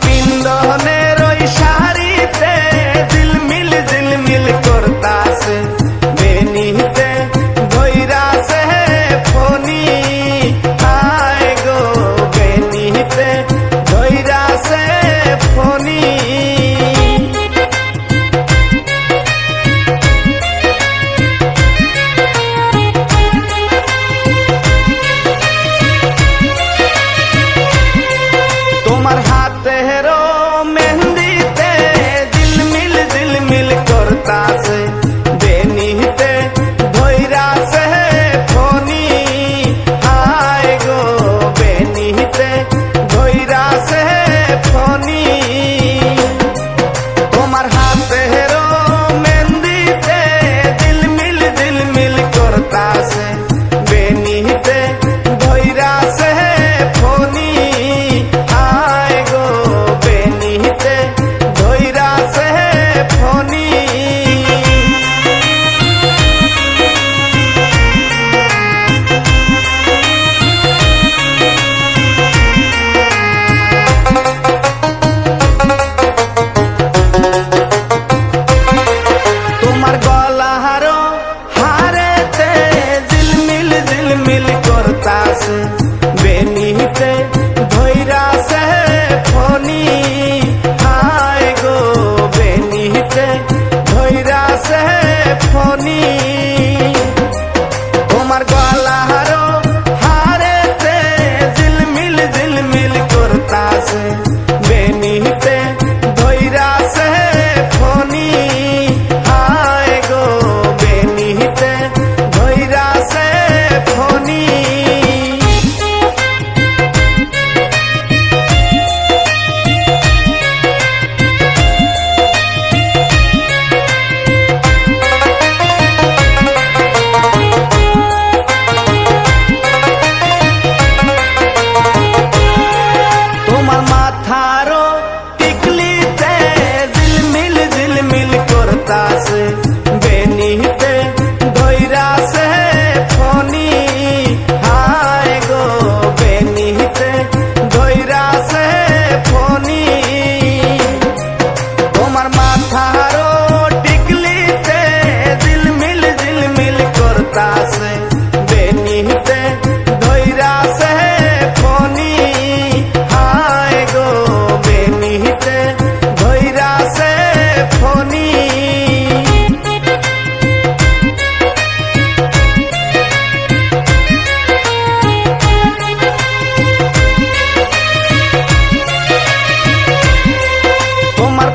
পিন্দনের ওই শাড়িতে ঝিলমিল ঝিলমিল করতাছে, বেনিতে ধইরাছে ফনি, আয় গো বেনিতে ধইরাছে ফনি। তোমার হাতের মেহেন্দিতে ঝিলমিল ঝিলমিল করতাছে, বেনিতে ধইরাছে ফনি, আয় গো বেনিতে ধইরাছে ফনি। তোমার হাতের মেহেন্দিতে ঝিলমিল ঝিলমিল করতাছে, বেনিতে ধইরাছে ফনি, আয় গো বেনিতে ধইরাছে ফনি। তোমার গলার হারেতে ঝিলমিল ঝিলমিল করতাছে, বেনিতে ধইরাছে ফনি, আয় গো বেনিতে ধইরাছে ফনি। তোমার গলার হারেতে ঝিলমিল ঝিলমিল করতাছে, বেনিতে ধইরাছে ফনি, আয় গো বেনিতে ধইরাছে ফনি। তোমার মাথার টিকলিতে ঝিলমিল ঝিলমিল করতাছে, বেনিতে ধইরাছে ফনি, আয় গো বেনিতে ধইরাছে ফনি। তোমার মাথার টিকলিতে ঝিলমিল ঝিলমিল করতাছে, বেনিতে ধইরাছে ফনি, আয় গো বেনিতে ধইরাছে ফনি। তোমার